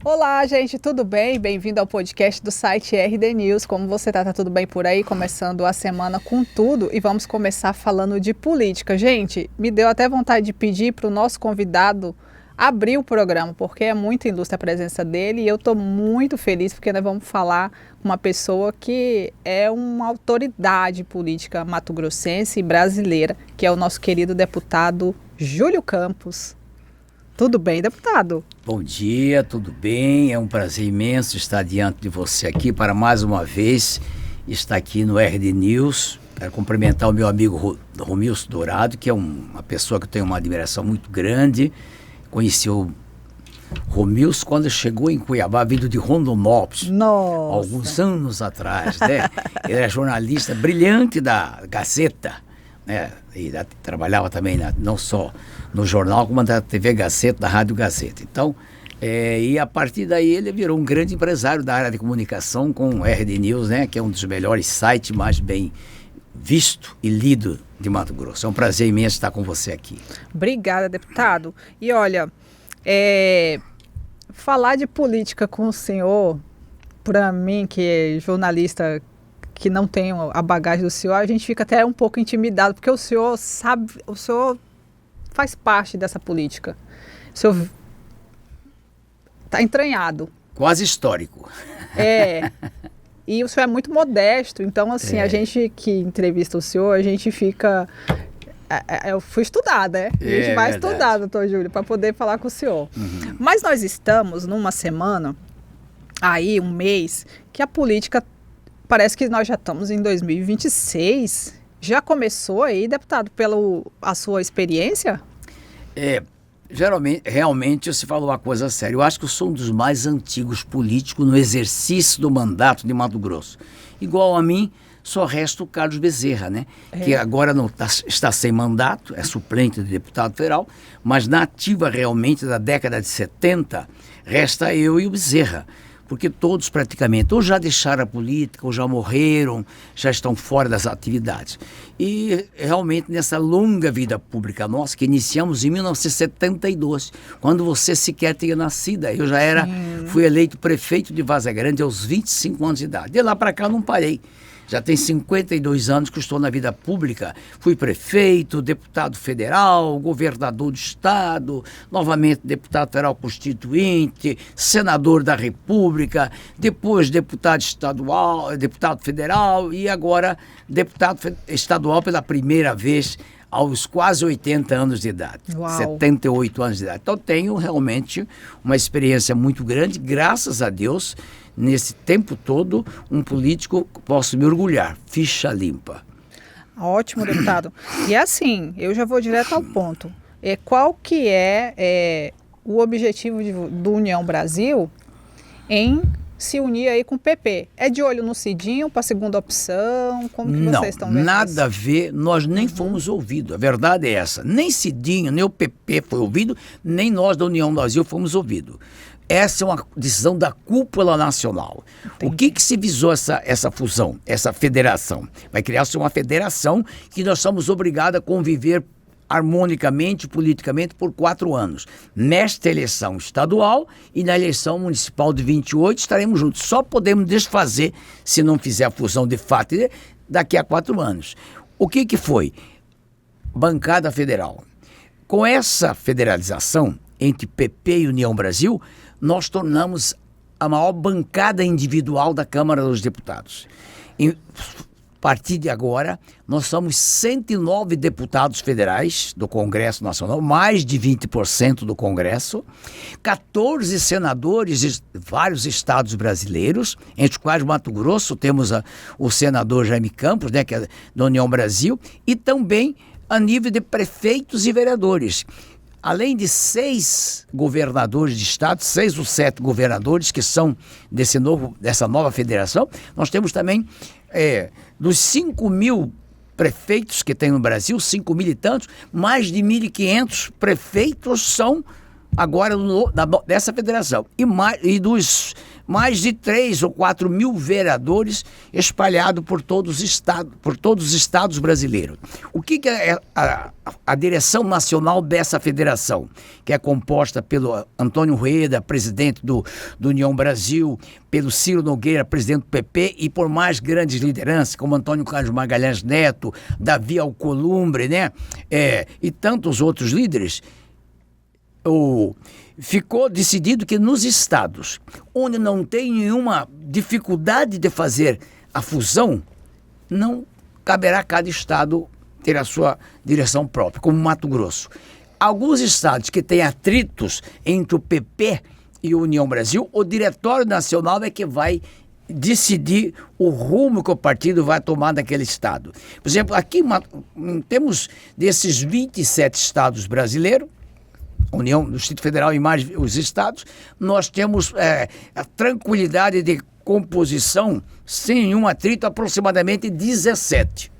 Olá, gente, tudo bem? Bem-vindo ao podcast do site RD News. Como você tá? Tá tudo bem por aí? Começando a semana com tudo e vamos começar falando de política. Gente, me deu até vontade de pedir para o nosso convidado abrir o programa, porque é muito ilustre a presença dele e eu estou muito feliz porque nós vamos falar com uma pessoa que é uma autoridade política mato-grossense e brasileira, que é o nosso querido deputado Júlio Campos. Tudo bem, deputado? Bom dia, tudo bem? É um prazer imenso estar diante de você aqui para mais uma vez estar aqui no RD News. Quero cumprimentar o meu amigo Romilson Dourado, que é uma pessoa que eu tenho uma admiração muito grande. Conheci o Romilson quando chegou em Cuiabá, vindo de Rondonópolis, alguns anos atrás, né? Ele era jornalista brilhante da Gazeta, né? E trabalhava também não só no jornal, como na TV Gazeta, da Rádio Gazeta. Então, e a partir daí ele virou um grande empresário da área de comunicação com o RD News, né? Que é um dos melhores sites mais bem visto e lido de Mato Grosso. É um prazer imenso estar com você aqui. Obrigada, deputado. E olha, falar de política com o senhor, para mim, que é jornalista, que não tem a bagagem do senhor, a gente fica até um pouco intimidado, porque o senhor sabe, o senhor faz parte dessa política. O senhor está entranhado. Quase histórico. E o senhor é muito modesto, então assim, a gente que entrevista o senhor, a gente fica... Eu fui estudar, né? A gente vai estudar, doutor Júlio, para poder falar com o senhor. Uhum. Mas nós estamos numa semana, aí um mês, que a política, parece que nós já estamos em 2026. Já começou aí, deputado, pela a sua experiência? Realmente você falou uma coisa séria. Eu acho que eu sou um dos mais antigos políticos no exercício do mandato de Mato Grosso. Igual a mim, só resta o Carlos Bezerra, né? Que agora não está sem mandato, é suplente de deputado federal, mas na ativa realmente da década de 70, resta eu e o Bezerra. Porque todos praticamente ou já deixaram a política, ou já morreram, já estão fora das atividades. E realmente nessa longa vida pública nossa, que iniciamos em 1972, quando você sequer tinha nascido, eu já fui eleito prefeito de Várzea Grande aos 25 anos de idade. De lá para cá não parei. Já tem 52 anos que estou na vida pública. Fui prefeito, deputado federal, governador do estado, novamente deputado federal constituinte, senador da República, depois deputado estadual, deputado federal e agora deputado estadual pela primeira vez aos quase 80 anos de idade. Uau. 78 anos de idade. Então tenho realmente uma experiência muito grande, graças a Deus. Nesse tempo todo, um político posso me orgulhar, ficha limpa. Ótimo, deputado. E assim, eu já vou direto ao ponto. Qual que é o objetivo do União Brasil em se unir aí com o PP? É de olho no Cidinho para a segunda opção? Como que vocês estão vendo isso? Não, nada a ver, nós nem fomos ouvidos. A verdade é essa. Nem Cidinho, nem o PP foi ouvido, nem nós da União Brasil fomos ouvidos. Essa é uma decisão da cúpula nacional. Entendi. O que se visou essa fusão, essa federação? Vai criar-se uma federação que nós somos obrigados a conviver harmonicamente, politicamente, por 4 anos. Nesta eleição estadual e na eleição municipal de 28 estaremos juntos. Só podemos desfazer, se não fizer a fusão de fato, daqui a 4 anos. O que foi? Bancada federal. Com essa federalização entre PP e União Brasil, nós tornamos a maior bancada individual da Câmara dos Deputados. A partir de agora, nós somos 109 deputados federais do Congresso Nacional, mais de 20% do Congresso, 14 senadores de vários estados brasileiros, entre os quais Mato Grosso, temos o senador Jaime Campos, né, que é da União Brasil, e também a nível de prefeitos e vereadores. Além de 6 governadores de estado, 6 ou 7 governadores que são dessa nova federação, nós temos também, dos 5 mil prefeitos que tem no Brasil, 5 mil e tantos, mais de 1.500 prefeitos são agora dessa federação. E dos mais de 3 ou 4 mil vereadores espalhados por todos os estados brasileiros. O que é a direção nacional dessa federação? Que é composta pelo Antônio Rueda, presidente do União Brasil, pelo Ciro Nogueira, presidente do PP, e por mais grandes lideranças, como Antônio Carlos Magalhães Neto, Davi Alcolumbre, né? E tantos outros líderes. Ficou decidido que nos estados onde não tem nenhuma dificuldade de fazer a fusão, não caberá a cada estado ter a sua direção própria, como Mato Grosso. Alguns estados que têm atritos entre o PP e a União Brasil, o Diretório Nacional é que vai decidir o rumo que o partido vai tomar naquele estado. Por exemplo, aqui temos desses 27 estados brasileiros, União do Distrito Federal e mais os estados, nós temos a tranquilidade de composição sem nenhum atrito, aproximadamente 17.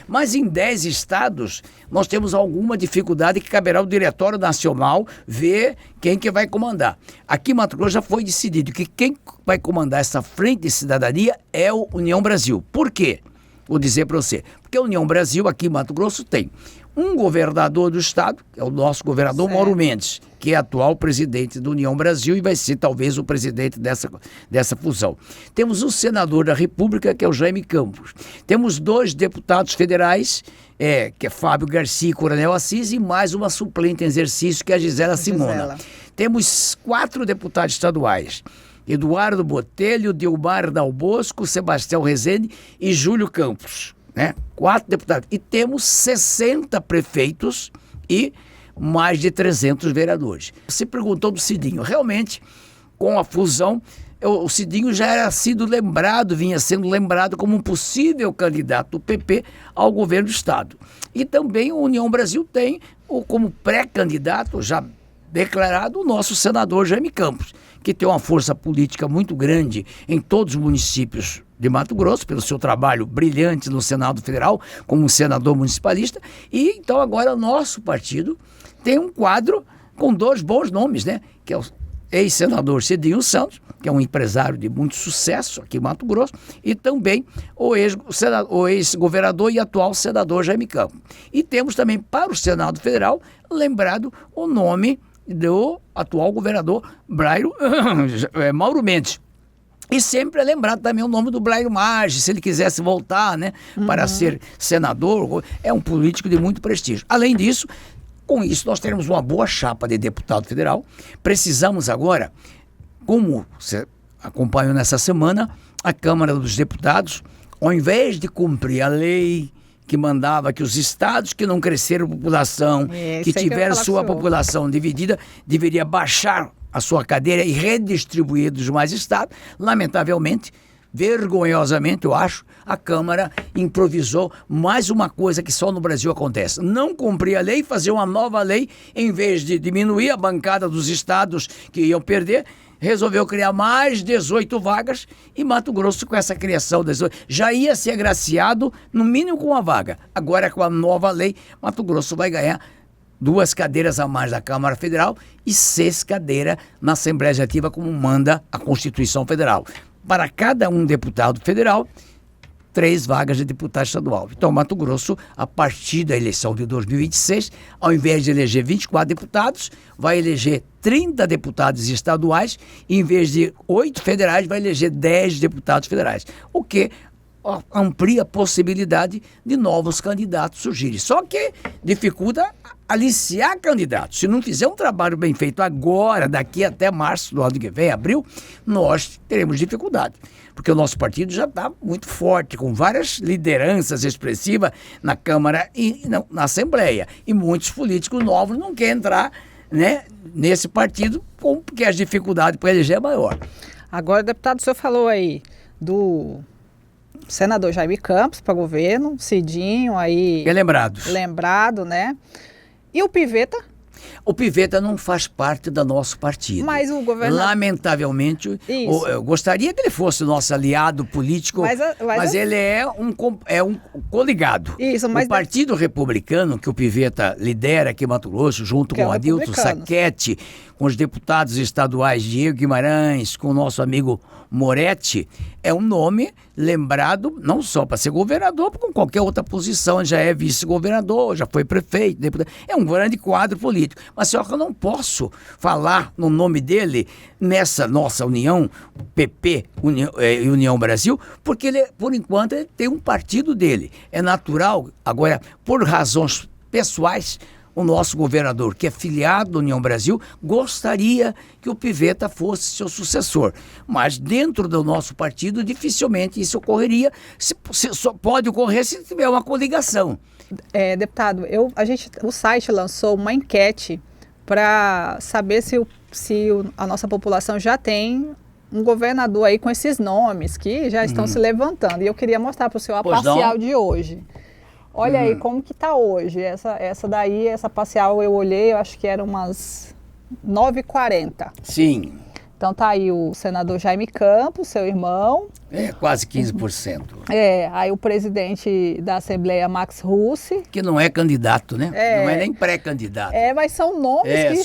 Mas em 10 estados nós temos alguma dificuldade que caberá ao Diretório Nacional ver quem que vai comandar. Aqui em Mato Grosso já foi decidido que quem vai comandar essa frente de cidadania é o União Brasil. Por quê? Vou dizer para você. Porque a União Brasil aqui em Mato Grosso tem um governador do estado, que é o nosso governador Mauro Mendes, que é atual presidente da União Brasil e vai ser talvez o presidente dessa fusão. Temos um senador da República, que é o Jaime Campos. Temos 2 deputados federais, que é Fábio Garcia e Coronel Assis, e mais uma suplente em exercício, que é a Gisela Simona. Temos 4 deputados estaduais: Eduardo Botelho, Dilmar Dal Bosco, Sebastião Rezende e Júlio Campos. 4 deputados. E temos 60 prefeitos e mais de 300 vereadores. Você perguntou do Cidinho. Realmente, com a fusão, o Cidinho já vinha sendo lembrado como um possível candidato do PP ao governo do estado. E também a União Brasil tem como pré-candidato, já declarado, o nosso senador Jaime Campos, que tem uma força política muito grande em todos os municípios de Mato Grosso, pelo seu trabalho brilhante no Senado Federal, como senador municipalista. E então agora o nosso partido tem um quadro com 2 bons nomes, né? Que é o ex-senador Cidinho Santos, que é um empresário de muito sucesso aqui em Mato Grosso, e também o ex-governador e atual senador Jaime Campos. E temos também para o Senado Federal lembrado o nome do atual governador Mauro Mendes. E sempre é lembrado também o nome do Blairo Maggi, se ele quisesse voltar, né, para ser senador. É um político de muito prestígio. Além disso, com isso nós teremos uma boa chapa de deputado federal. Precisamos agora, como você acompanhou nessa semana, a Câmara dos Deputados, ao invés de cumprir a lei que mandava que os estados que não cresceram população, que tiveram sua população dividida, deveria baixar a sua cadeira e redistribuir dos demais estados. Lamentavelmente, vergonhosamente, eu acho, a Câmara improvisou mais uma coisa que só no Brasil acontece: não cumprir a lei, fazer uma nova lei, em vez de diminuir a bancada dos estados que iam perder, resolveu criar mais 18 vagas, e Mato Grosso, com essa criação já ia ser agraciado no mínimo com uma vaga. Agora, com a nova lei, Mato Grosso vai ganhar 2 cadeiras a mais da Câmara Federal e 6 cadeiras na Assembleia Legislativa, como manda a Constituição Federal. Para cada um deputado federal, 3 vagas de deputado estadual. Então, Mato Grosso, a partir da eleição de 2026, ao invés de eleger 24 deputados, vai eleger 30 deputados estaduais, e em vez de 8 federais, vai eleger 10 deputados federais. O que amplia a possibilidade de novos candidatos surgirem. Só que dificulta aliciar candidatos. Se não fizer um trabalho bem feito agora, daqui até março do ano que vem, abril, nós teremos dificuldade. Porque o nosso partido já está muito forte, com várias lideranças expressivas na Câmara e na Assembleia. E muitos políticos novos não querem entrar, né, nesse partido, porque as dificuldades para eleger é maior. Agora, deputado, o senhor falou aí do senador Jaime Campos para governo, Cidinho aí... Lembrado, né? E o Piveta? O Pivetta não faz parte do nosso partido. Mas o governador... Lamentavelmente, eu gostaria que ele fosse o nosso aliado político, mas ele é um coligado. Isso, mas o Partido Republicano, que o Pivetta lidera aqui em Mato Grosso, junto com o Adilson Sacchetti, com os deputados estaduais Diego Guimarães, com o nosso amigo Moretti, é um nome lembrado não só para ser governador, como qualquer outra posição, já é vice-governador, já foi prefeito, deputado, é um grande quadro político. Mas só que eu não posso falar no nome dele nessa nossa união, PP e União Brasil, porque ele, por enquanto, ele tem um partido dele. É natural, agora, por razões pessoais, o nosso governador, que é filiado à União Brasil, gostaria que o Pivetta fosse seu sucessor. Mas dentro do nosso partido, dificilmente isso ocorreria. Só pode ocorrer se tiver uma coligação. Deputado, o site lançou uma enquete para saber se a nossa população já tem um governador aí com esses nomes que já estão se levantando. E eu queria mostrar para o senhor a parcial de hoje. Olha aí como que está hoje. Essa parcial eu olhei, eu acho que era umas 9h40. Sim. Então tá aí o senador Jaime Campos, seu irmão. Quase 15%. Aí o presidente da Assembleia, Max Russi. Que não é candidato, né? Não é nem pré-candidato. Mas são nomes que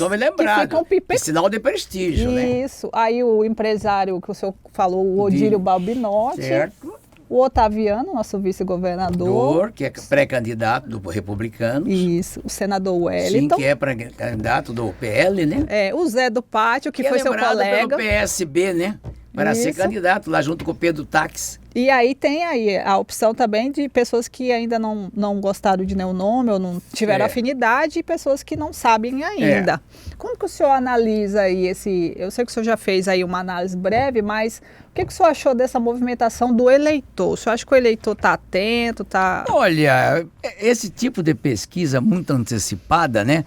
ficam É sinal de prestígio, né? Isso. Aí o empresário que o senhor falou, o Odílio Balbinotti. Certo. O Otaviano, nosso vice-governador. Que é pré-candidato do Republicano. Isso. O senador Wellington. Sim, que é pré-candidato do PL, né? O Zé do Pátio, que foi seu colega. Pelo PSB, né? Para ser candidato lá junto com o Pedro Táxi. E aí tem aí a opção também de pessoas que ainda não gostaram de nenhum nome ou não tiveram afinidade e pessoas que não sabem ainda. Como que o senhor analisa aí eu sei que o senhor já fez aí uma análise breve, mas o que o senhor achou dessa movimentação do eleitor? O senhor acha que o eleitor está atento, está... Olha, esse tipo de pesquisa muito antecipada, né?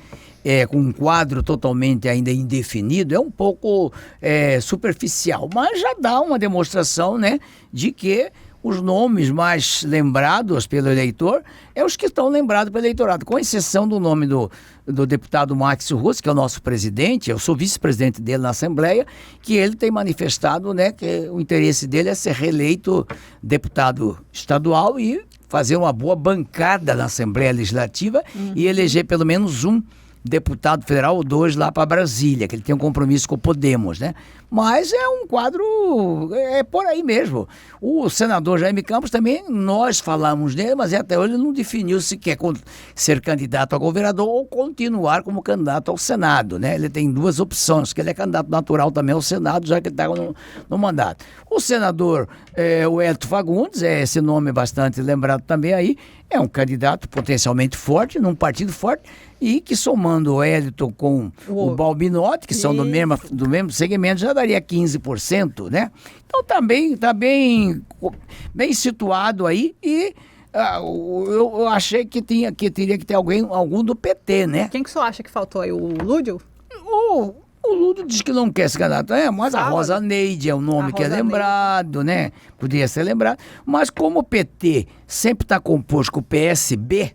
Com um quadro totalmente ainda indefinido, é um pouco superficial, mas já dá uma demonstração, né, de que os nomes mais lembrados pelo eleitor é os que estão lembrados pelo eleitorado, com exceção do nome do deputado Max Russi, que é o nosso presidente, eu sou vice-presidente dele na Assembleia, que ele tem manifestado, né, que o interesse dele é ser reeleito deputado estadual e fazer uma boa bancada na Assembleia Legislativa e eleger pelo menos um deputado federal ou 2 lá para Brasília, que ele tem um compromisso com o Podemos, né? Mas é um quadro, por aí mesmo. O senador Jaime Campos também, nós falamos dele, mas até hoje ele não definiu se quer ser candidato a governador ou continuar como candidato ao Senado, né? Ele tem 2 opções, que ele é candidato natural também ao Senado, já que ele está no mandato. O senador o Hélito Fagundes, esse nome bastante lembrado também aí, é um candidato potencialmente forte, num partido forte, e que somando o Hélito com o Balbinotti, que são do mesmo segmento, já daria 15%, né? Então tá bem situado aí e eu achei que teria que ter algum do PT, né? Quem que o senhor acha que faltou aí? O Lúdio? O Lúdio diz que não quer se candidatar, mas a Rosa Neide é um nome que é lembrado, né? Poderia ser lembrado. Mas como o PT sempre está composto com o PSB,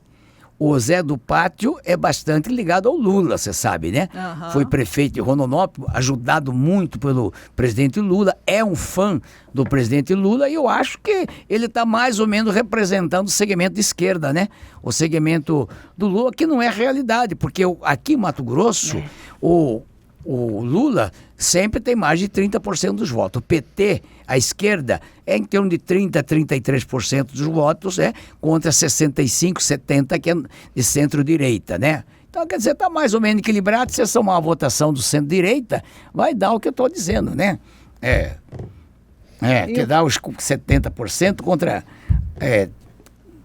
o Zé do Pátio é bastante ligado ao Lula, você sabe, né? Foi prefeito de Rondonópolis, ajudado muito pelo presidente Lula, é um fã do presidente Lula e eu acho que ele está mais ou menos representando o segmento de esquerda, né? O segmento do Lula, que não é realidade, porque aqui em Mato Grosso, o Lula sempre tem mais de 30% dos votos. O PT, a esquerda, é em torno de 30% a 33% dos votos, contra 65%, 70% que é de centro-direita, né? Então, quer dizer, está mais ou menos equilibrado. Se você somar a votação do centro-direita, vai dar o que eu estou dizendo, né? Que dá os 70% contra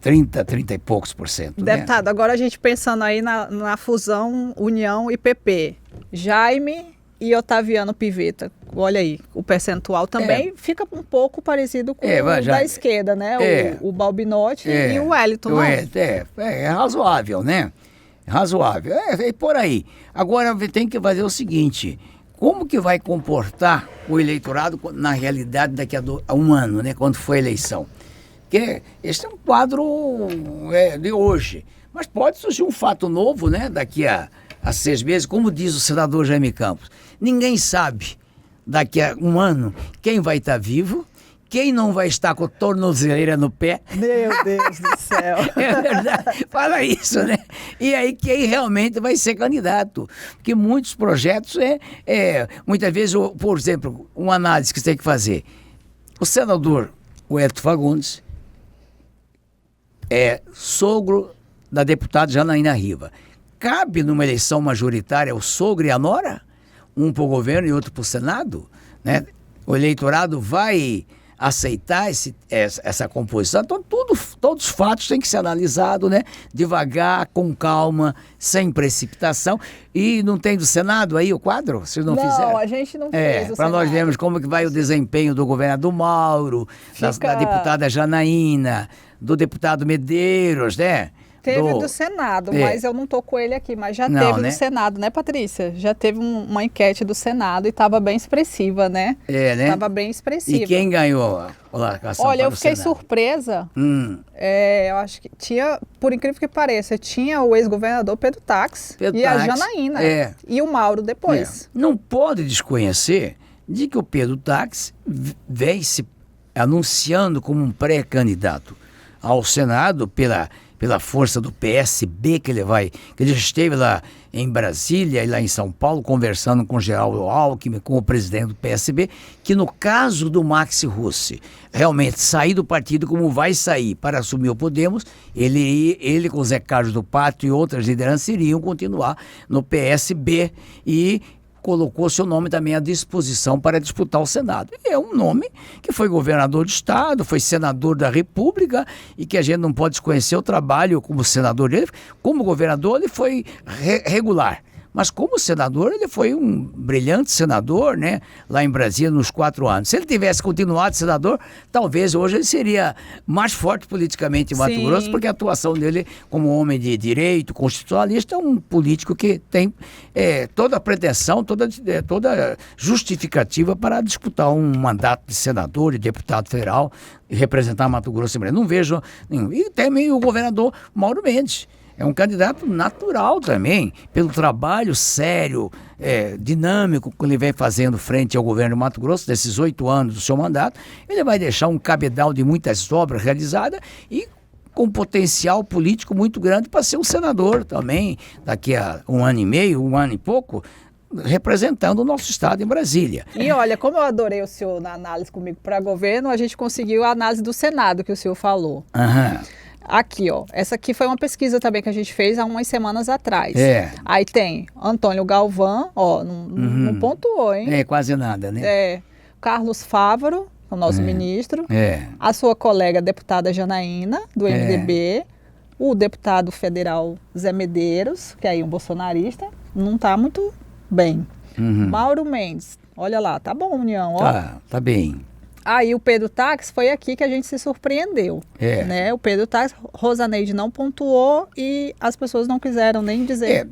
30 e poucos por cento. Deputado, agora a gente pensando aí na fusão União e PP. Jaime e Otaviano Pivetta. Olha aí, o percentual também fica um pouco parecido com o da esquerda, né? O Balbinotti e o Wellington. É razoável, né? Razoável. É por aí. Agora tem que fazer o seguinte: como que vai comportar o eleitorado na realidade daqui a um ano, né? Quando for a eleição? Porque este é um quadro de hoje. Mas pode surgir um fato novo, né? Daqui a há 6 meses, como diz o senador Jaime Campos, ninguém sabe daqui a um ano quem vai estar vivo, quem não vai estar com a tornozeleira no pé. Meu Deus do céu. É verdade, fala isso, né? E aí quem realmente vai ser candidato. Porque muitos projetos, muitas vezes, por exemplo, uma análise que você tem que fazer. O senador, o Hélio Fagundes, é sogro da deputada Janaína Riva. Cabe numa eleição majoritária o sogro e a nora? Um para o governo e outro para o Senado? Né? O eleitorado vai aceitar essa composição. Então, todos os fatos têm que ser analisados, né? Devagar, com calma, sem precipitação. E não tem do Senado aí o quadro? Vocês não fizeram? Não, a gente não fez o para nós vermos como que vai o desempenho do governador Mauro, da deputada Janaína, do deputado Medeiros, né? Teve do Senado, mas eu não tô com ele aqui, mas já teve do Senado, né, Patrícia? Já teve uma enquete do Senado e estava bem expressiva, né? Né? Estava bem expressiva. E quem ganhou? Olha, eu fiquei surpresa. Eu acho que tinha, por incrível que pareça, tinha o ex-governador Pedro Táxi e a Janaína. E o Mauro depois. Não pode desconhecer de que o Pedro Táxi vem se anunciando como um pré-candidato ao Senado pela força do PSB que ele esteve lá em Brasília e lá em São Paulo conversando com o Geraldo Alckmin, com o presidente do PSB, que no caso do Maxi Russi realmente sair do partido como vai sair para assumir o Podemos, ele com o Zé Carlos do Pato e outras lideranças iriam continuar no PSB e colocou seu nome também à disposição para disputar o Senado. É um nome que foi governador de estado, foi senador da República e que a gente não pode desconhecer o trabalho como senador dele. Como governador ele foi regular, mas como senador ele foi um brilhante senador, né? Lá em Brasília nos 4 anos. Se ele tivesse continuado senador, talvez hoje ele seria mais forte politicamente em Mato Grosso, porque a atuação dele como homem de direito, constitucionalista, é um político que tem toda a pretensão, toda justificativa para disputar um mandato de senador, de deputado federal e representar Mato Grosso. Não vejo nenhum. E também o governador Mauro Mendes. É um candidato natural também, pelo trabalho sério, dinâmico que ele vem fazendo frente ao governo do Mato Grosso, desses 8 anos do seu mandato. Ele vai deixar um cabedal de muitas obras realizadas e com potencial político muito grande para ser um senador também, daqui a 1 ano e meio, 1 ano e pouco, representando o nosso estado em Brasília. E olha, como eu adorei o senhor na análise comigo para governo, a gente conseguiu a análise do Senado que o senhor falou. Aqui, ó. Essa aqui foi uma pesquisa também que a gente fez há umas semanas atrás. Aí tem Antônio Galvão, ó, não pontuou, hein? Quase nada, né? Carlos Fávaro, o nosso ministro. A sua colega deputada Janaína, do MDB. O deputado federal Zé Medeiros, que é aí um bolsonarista, não tá muito bem. Mauro Mendes, olha lá, tá bom, União, ó. Tá bem. Aí o Pedro Táxi foi aqui que a gente se surpreendeu, né? O Pedro Táxi, Rosaneide não pontuou e as pessoas não quiseram nem dizer.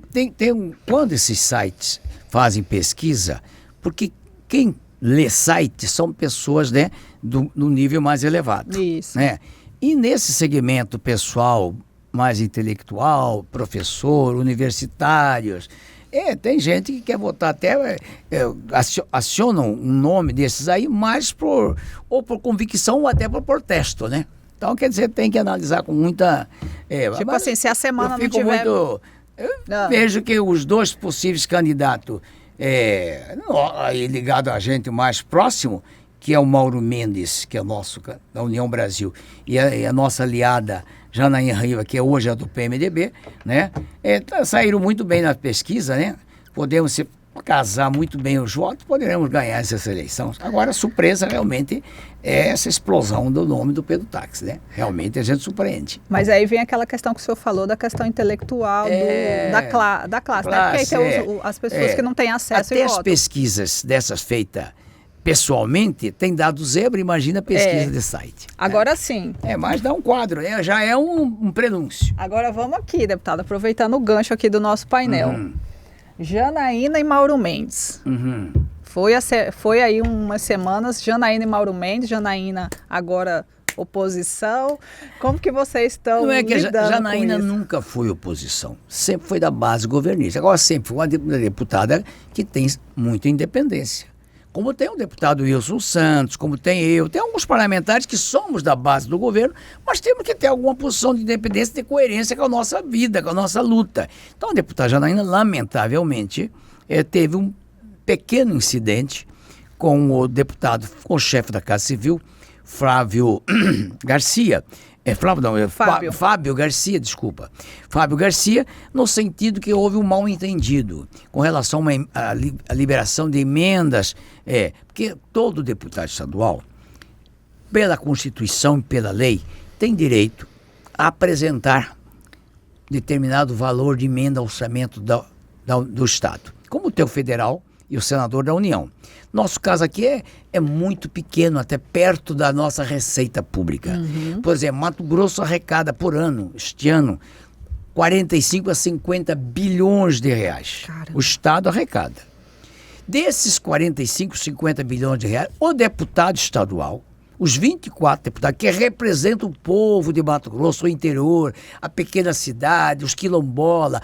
Quando esses sites fazem pesquisa, porque quem lê site são pessoas, né, do nível mais elevado. Isso. Né? E nesse segmento pessoal mais intelectual, professor, universitários, tem gente que quer votar até, acionam um nome desses aí, mais por convicção ou até por protesto, né? Então, quer dizer, tem que analisar com muita... tipo assim, se a semana não tiver... Vejo que os 2 possíveis candidatos, aí ligado a gente mais próximo, que é o Mauro Mendes, que é nosso, da União Brasil, e a nossa aliada Janaína Riva, que hoje é do PMDB, né? Saíram muito bem na pesquisa, né? Podemos casar muito bem os votos, poderemos ganhar essas eleições. Agora, a surpresa realmente é essa explosão do nome do Pedro Táxi, né? Realmente a gente surpreende. Mas aí vem aquela questão que o senhor falou, da questão intelectual da classe, né? Porque aí tem as pessoas que não têm acesso até as pesquisas dessas feitas pessoalmente tem dado zebra, imagina a pesquisa de site. Agora sim. Mas dá um quadro, já é um prenúncio. Agora vamos aqui, deputada, aproveitando o gancho aqui do nosso painel. Janaína e Mauro Mendes. Foi aí umas semanas, Janaína e Mauro Mendes. Janaína agora oposição. Como que vocês estão Não é que a lidando Janaína com isso? nunca foi oposição, sempre foi da base governista. Agora sempre foi uma deputada que tem muita independência. Como tem o deputado Wilson Santos, como tem eu, tem alguns parlamentares que somos da base do governo, mas temos que ter alguma posição de independência, de coerência com a nossa vida, com a nossa luta. Então a deputada Janaína, lamentavelmente, teve um pequeno incidente com o deputado, com o chefe da Casa Civil, Flávio Garcia, Fábio Garcia, desculpa. Fábio Garcia, no sentido que houve um mal-entendido com relação à liberação de emendas, porque todo deputado estadual, pela Constituição e pela lei, tem direito a apresentar determinado valor de emenda ao orçamento do Estado, como tem o federal e o senador da União. Nosso caso aqui é muito pequeno, até perto da nossa receita pública. Por exemplo, Mato Grosso arrecada por ano, este ano, 45 a 50 bilhões de reais. Caramba. O Estado arrecada. Desses 45, 50 bilhões de reais, o deputado estadual, os 24 deputados que representam o povo de Mato Grosso, o interior, a pequena cidade, os quilombolas,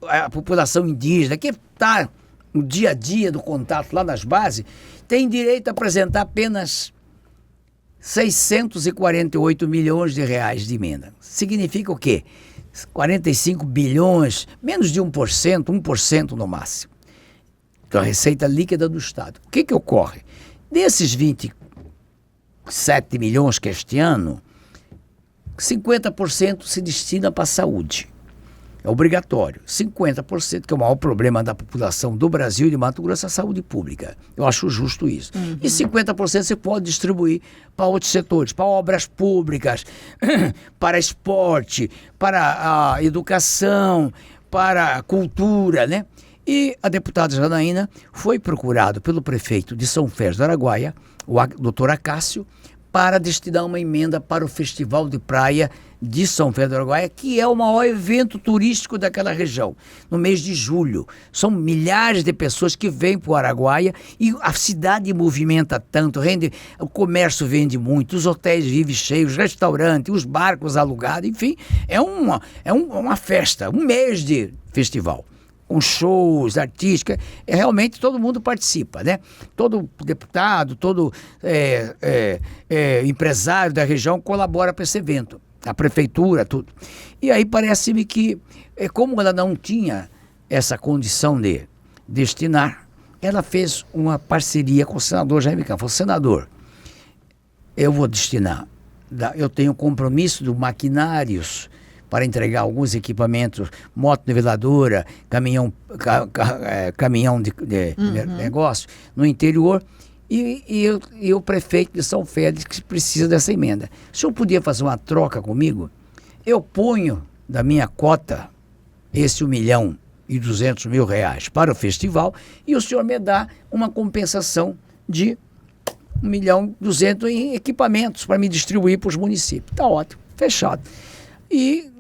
a população indígena, que está no dia a dia do contato lá nas bases, tem direito a apresentar apenas 648 milhões de reais de emenda. Significa o quê? 45 bilhões, menos de 1% no máximo. Então a receita líquida do Estado. O que ocorre? Desses 27 milhões que este ano, 50% se destina para a saúde. É obrigatório. 50%, que é o maior problema da população do Brasil e de Mato Grosso, é a saúde pública. Eu acho justo isso. E 50% você pode distribuir para outros setores, para obras públicas, para esporte, para a educação, para a cultura, né? E a deputada Janaína foi procurado pelo prefeito de São Félix do Araguaia, o doutor Acácio, para destinar uma emenda para o Festival de Praia de São Félix do Araguaia, que é o maior evento turístico daquela região, no mês de julho. São milhares de pessoas que vêm para o Araguaia e a cidade movimenta tanto, o comércio vende muito, os hotéis vivem cheios, os restaurantes, os barcos alugados, enfim, é uma festa, um mês de festival. Com shows artísticos, realmente todo mundo participa, né? Todo deputado, todo empresário da região colabora para esse evento, a prefeitura, tudo. E aí parece-me que, como ela não tinha essa condição de destinar, ela fez uma parceria com o senador Jaime Campos. Falou: senador, eu vou destinar, eu tenho compromisso do maquinários para entregar alguns equipamentos, moto niveladora, caminhão de negócio, no interior, e o prefeito de São Félix que precisa dessa emenda. O senhor podia fazer uma troca comigo? Eu ponho da minha cota esse R$1.200.000 para o festival e o senhor me dá uma compensação de R$1.200.000 em equipamentos para me distribuir para os municípios. Está ótimo, fechado. E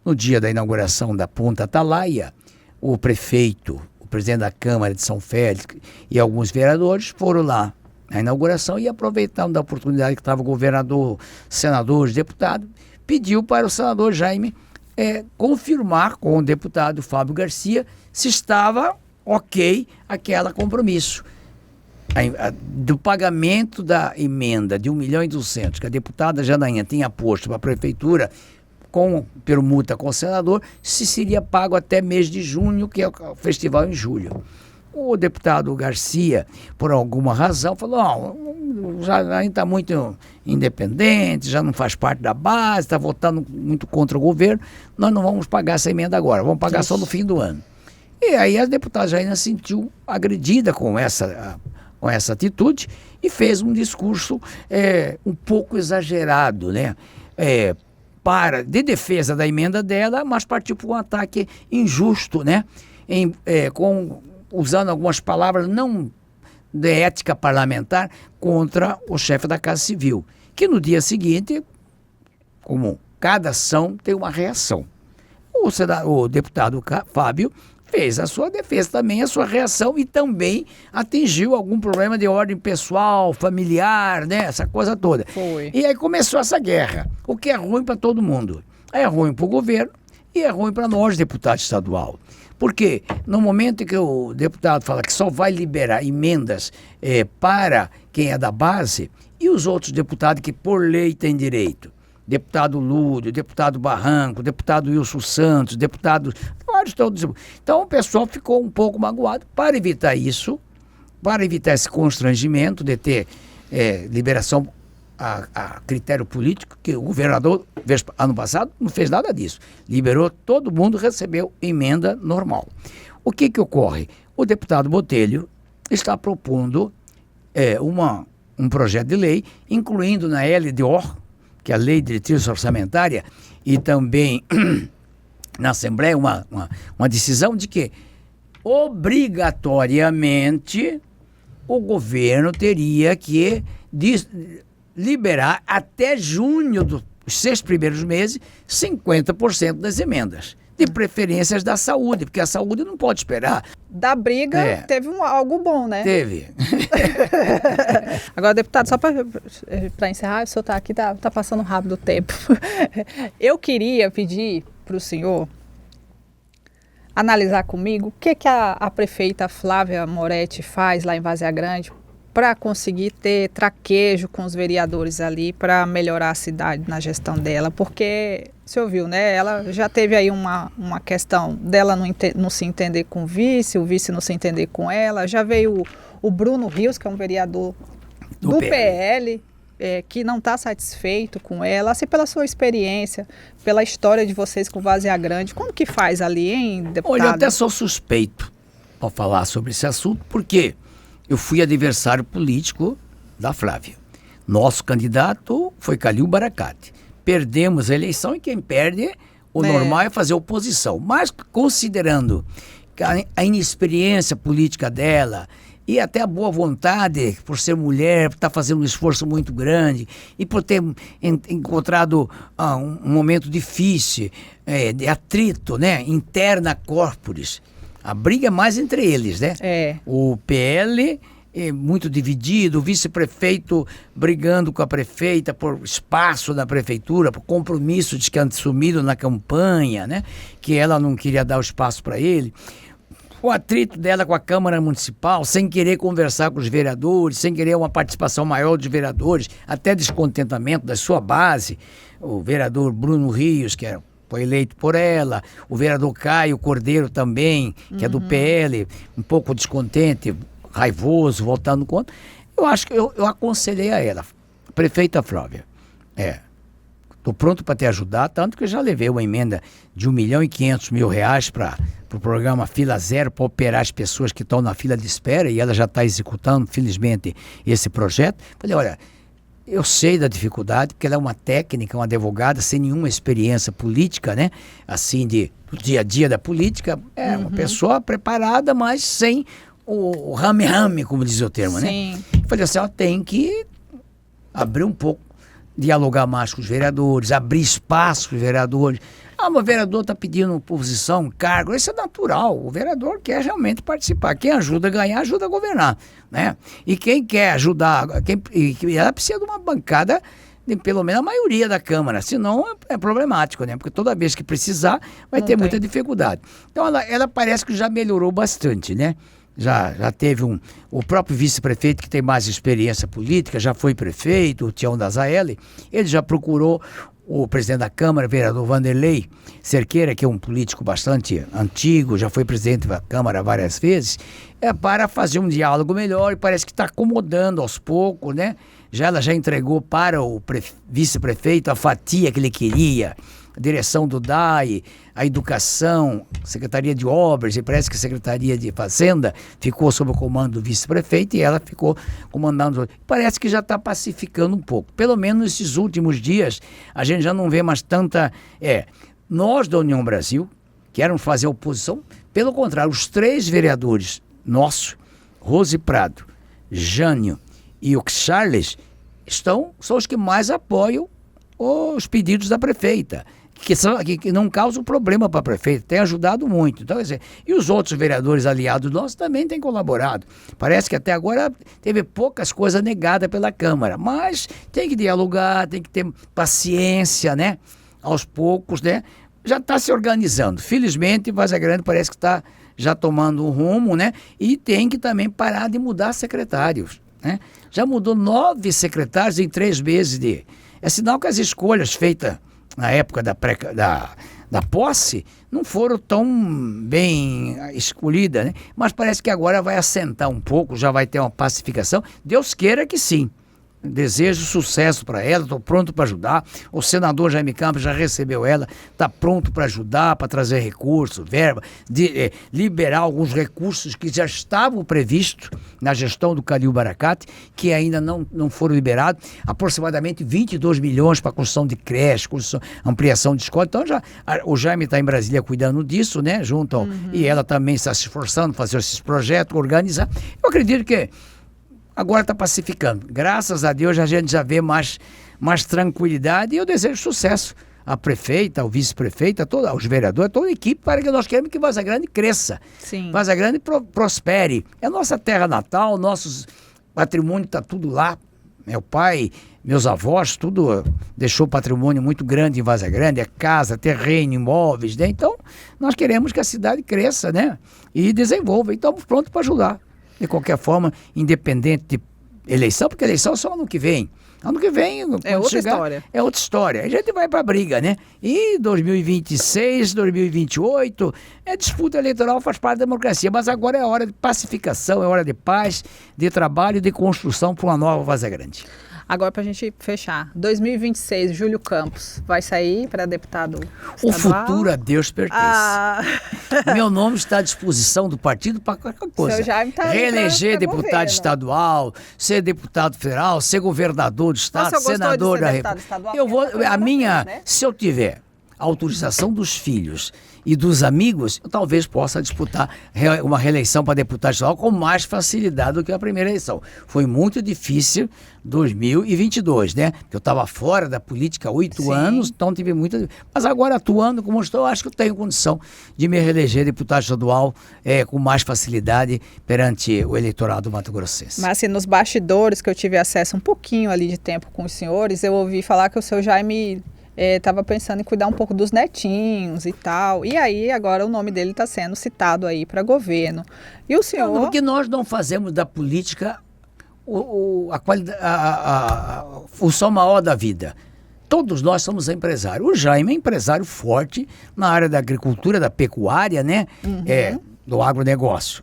no dia da inauguração da Ponta Atalaia, o prefeito, o presidente da Câmara de São Félix e alguns vereadores foram lá na inauguração e, aproveitando da oportunidade que estava o governador, senadores, deputados, pediu para o senador Jaime confirmar com o deputado Fábio Garcia se estava ok aquele compromisso. Do pagamento da emenda de 1.200.000 que a deputada Janaína tinha posto para a prefeitura com permuta com o senador, se seria pago até mês de junho, que é o festival em julho. O deputado Garcia, por alguma razão, falou: não, Janaína está muito independente, já não faz parte da base, está votando muito contra o governo, nós não vamos pagar essa emenda agora, vamos pagar só no fim do ano. E aí a deputada Janaína se sentiu agredida com essa atitude e fez um discurso um pouco exagerado, né? De defesa da emenda dela, mas partiu para um ataque injusto, né? Usando algumas palavras não de ética parlamentar contra o chefe da Casa Civil, que no dia seguinte, como cada ação tem uma reação. O deputado Fábio fez a sua defesa também, a sua reação e também atingiu algum problema de ordem pessoal, familiar, né? Essa coisa toda. Foi. E aí começou essa guerra, o que é ruim para todo mundo. É ruim para o governo e é ruim para nós, deputado estadual. Porque no momento em que o deputado fala que só vai liberar emendas para quem é da base, e os outros deputados que por lei têm direito? Deputado Lúdio, deputado Barranco, deputado Wilson Santos, deputado... vários todos. Então o pessoal ficou um pouco magoado. Para evitar isso, para evitar esse constrangimento de ter liberação a critério político, que o governador, ano passado, não fez nada disso. Liberou, todo mundo recebeu emenda normal. O que ocorre? O deputado Botelho está propondo um projeto de lei, incluindo na LDO, que é a Lei de Diretriz Orçamentária, e também na Assembleia, uma decisão de que, obrigatoriamente, o governo teria que liberar até junho dos 6 primeiros meses 50% das emendas, de preferências da saúde, porque a saúde não pode esperar. Da briga teve algo bom, né? Teve. Agora, deputado, só para encerrar, o senhor está aqui, tá passando rápido o tempo. Eu queria pedir para o senhor analisar comigo o que a prefeita Flávia Moretti faz lá em Várzea Grande para conseguir ter traquejo com os vereadores ali para melhorar a cidade na gestão dela, porque, você ouviu, né? Ela já teve aí uma questão dela não se entender com o vice não se entender com ela, já veio o Bruno Rios, que é um vereador do PL, que não está satisfeito com ela, assim, pela sua experiência, pela história de vocês com Várzea Grande, como que faz ali, hein, deputado? Olha, eu até sou suspeito para falar sobre esse assunto, porque eu fui adversário político da Flávia. Nosso candidato foi Calil Baracate. Perdemos a eleição e quem perde, normal é fazer oposição. Mas considerando a inexperiência política dela e até a boa vontade por ser mulher, por estar fazendo um esforço muito grande e por ter encontrado um momento difícil, de atrito, né, interna corporis. A briga é mais entre eles, né? O PL é muito dividido, o vice-prefeito brigando com a prefeita por espaço na prefeitura, por compromisso de que assumido na campanha, né? Que ela não queria dar o espaço para ele. O atrito dela com a Câmara Municipal, sem querer conversar com os vereadores, sem querer uma participação maior dos vereadores, até descontentamento da sua base. O vereador Bruno Rios, que foi eleito por ela, o vereador Caio Cordeiro também, que é do PL, um pouco descontente, raivoso, voltando contra. Eu acho que eu aconselhei a ela, prefeita Flávia, estou pronto para te ajudar, tanto que eu já levei uma emenda de R$1.500.000 para o programa Fila Zero, para operar as pessoas que estão na fila de espera, e ela já está executando, felizmente, esse projeto. Falei, olha, eu sei da dificuldade, porque ela é uma técnica, uma advogada sem nenhuma experiência política, né? Assim, do dia a dia da política. É uma pessoa preparada, mas sem o rame-rame, como diz o termo, Sim. né? Falei assim, ela tem que abrir um pouco, dialogar mais com os vereadores, abrir espaço para os vereadores. O vereador está pedindo posição, cargo, isso é natural. O vereador quer realmente participar. Quem ajuda a ganhar, ajuda a governar, né? E quem quer ajudar, ela precisa de uma bancada de pelo menos a maioria da Câmara, senão é problemático, né? Porque toda vez que precisar, vai ter muita dificuldade. Então ela parece que já melhorou bastante, né? Já teve o próprio vice-prefeito que tem mais experiência política, já foi prefeito, o Tião da Zaelli, ele já procurou o presidente da Câmara, vereador Vanderlei Cerqueira, que é um político bastante antigo, já foi presidente da Câmara várias vezes, para fazer um diálogo melhor, e parece que está acomodando aos poucos, né? Ela já entregou para o vice-prefeito a fatia que ele queria, a direção do DAI, a educação, Secretaria de Obras, e parece que a Secretaria de Fazenda ficou sob o comando do vice-prefeito e ela ficou comandando. Parece que já está pacificando um pouco. Pelo menos nesses últimos dias, a gente já não vê mais tanta... Nós da União Brasil queremos fazer oposição. Pelo contrário, os 3 vereadores nossos, Rose Prado, Jânio e o Charles, são os que mais apoiam os pedidos da prefeita. que não causam problema para prefeito, tem ajudado muito. Então, quer dizer, e os outros vereadores aliados nossos também têm colaborado. Parece que até agora teve poucas coisas negadas pela Câmara, mas tem que dialogar, tem que ter paciência, né? Aos poucos, né? Já está se organizando. Felizmente, Várzea Grande parece que está já tomando um rumo, né? E tem que também parar de mudar secretários, né? Já mudou 9 secretários em 3 meses de... É sinal que as escolhas feitas na época da posse não foram tão bem escolhidas, né? Mas parece que agora vai assentar um pouco, já vai ter uma pacificação. Deus queira que sim. Desejo sucesso para ela, estou pronto para ajudar. O senador Jaime Campos já recebeu ela, está pronto para ajudar, para trazer recursos, verba, liberar alguns recursos que já estavam previstos na gestão do Calil Baracate, que ainda não foram liberados. Aproximadamente 22 milhões para construção de creche, ampliação de escola. Então o Jaime está em Brasília cuidando disso, né? E ela também está se esforçando para fazer esses projetos, organizar. Eu acredito que agora está pacificando. Graças a Deus a gente já vê mais tranquilidade e eu desejo sucesso à prefeita, ao vice-prefeita, aos vereadores, toda a equipe, para que nós queremos que Várzea Grande cresça. Sim. Várzea Grande prospere. É a nossa terra natal, nosso patrimônio está tudo lá. Meu pai, meus avós, tudo deixou patrimônio muito grande em Várzea Grande, é casa, terreno, imóveis, né? Então, nós queremos que a cidade cresça, né? E desenvolva. E estamos prontos para ajudar. De qualquer forma, independente de eleição, porque eleição é só ano que vem. Ano que vem, é outra história. É outra história. A gente vai para a briga, né? E 2026, 2028, disputa eleitoral, faz parte da democracia. Mas agora é hora de pacificação, é hora de paz, de trabalho, de construção para uma nova Várzea Grande. Agora, para a gente fechar, 2026, Júlio Campos vai sair para deputado estadual? O futuro a Deus pertence. Meu nome está à disposição do partido para qualquer coisa. Reeleger deputado governo. Estadual, ser deputado federal, ser governador do estado, senador da República. Se eu tiver autorização dos filhos e dos amigos, eu talvez possa disputar uma reeleição para deputado estadual com mais facilidade do que a primeira eleição. Foi muito difícil 2022, né? Porque eu estava fora da política há 8 anos, então tive muita... Mas agora, atuando como estou, acho que eu tenho condição de me reeleger deputado estadual com mais facilidade perante o eleitorado mato-grossense. Mas assim, nos bastidores que eu tive acesso um pouquinho ali de tempo com os senhores, eu ouvi falar que o seu Jaime... estava pensando em cuidar um pouco dos netinhos e tal. E aí, agora o nome dele está sendo citado aí para governo. E o senhor... Porque nós não fazemos da política a função maior da vida. Todos nós somos empresários. O Jaime é empresário forte na área da agricultura, da pecuária, né? Do agronegócio.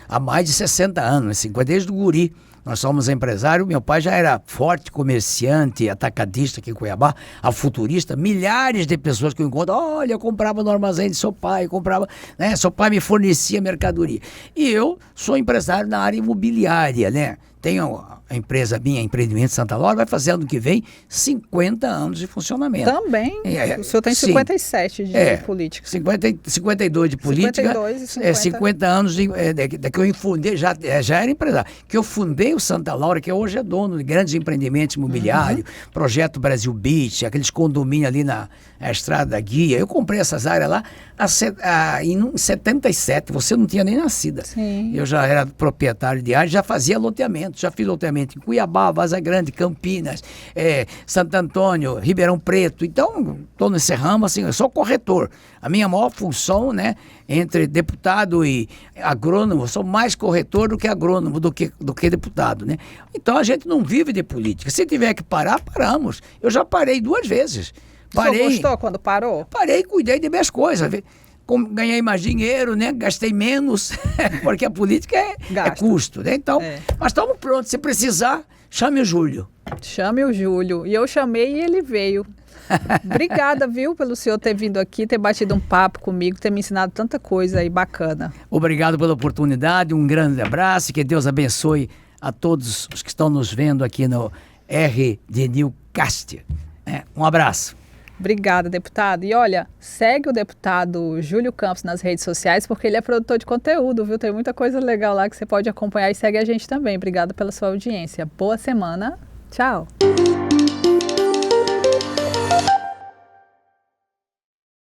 Há mais de 60 anos, 50 desde o guri. Nós somos empresários, meu pai já era forte comerciante, atacadista aqui em Cuiabá, a futurista, milhares de pessoas que eu encontro, olha, eu comprava no armazém de seu pai, né? Seu pai me fornecia mercadoria. E eu sou empresário na área imobiliária, né? Tenho a empresa minha, Empreendimento Santa Laura, vai fazer ano que vem 50 anos de funcionamento. Também? O senhor tem 57 de política. 52 de política. 52 e 50. 50 anos que eu fundei, já era empresário. Que eu fundei o Santa Laura, que hoje é dono de grandes empreendimentos imobiliários, Projeto Brasil Beach, aqueles condomínios ali na Estrada da Guia. Eu comprei essas áreas lá em 77, você não tinha nem nascido. Sim. Eu já era proprietário de área, já fazia loteamento, já fiz loteamento em Cuiabá, Várzea Grande, Campinas, Santo Antônio, Ribeirão Preto. Então, estou nesse ramo, assim, eu sou corretor. A minha maior função, né, entre deputado e agrônomo, eu sou mais corretor do que agrônomo, do que deputado, né? Então, a gente não vive de política. Se tiver que parar, paramos. Eu já parei 2 vezes. O senhor gostou quando parou? Parei e cuidei de minhas coisas. Ganhei mais dinheiro, né? Gastei menos, porque a política é custo, né? Então, mas estamos prontos. Se precisar, chame o Júlio. Chame o Júlio. E eu chamei e ele veio. Obrigada, viu, pelo senhor ter vindo aqui, ter batido um papo comigo, ter me ensinado tanta coisa aí bacana. Obrigado pela oportunidade, um grande abraço, que Deus abençoe a todos os que estão nos vendo aqui no RD Newscast. Um abraço. Obrigada, deputado. E olha, segue o deputado Júlio Campos nas redes sociais, porque ele é produtor de conteúdo, viu? Tem muita coisa legal lá que você pode acompanhar e segue a gente também. Obrigada pela sua audiência. Boa semana. Tchau.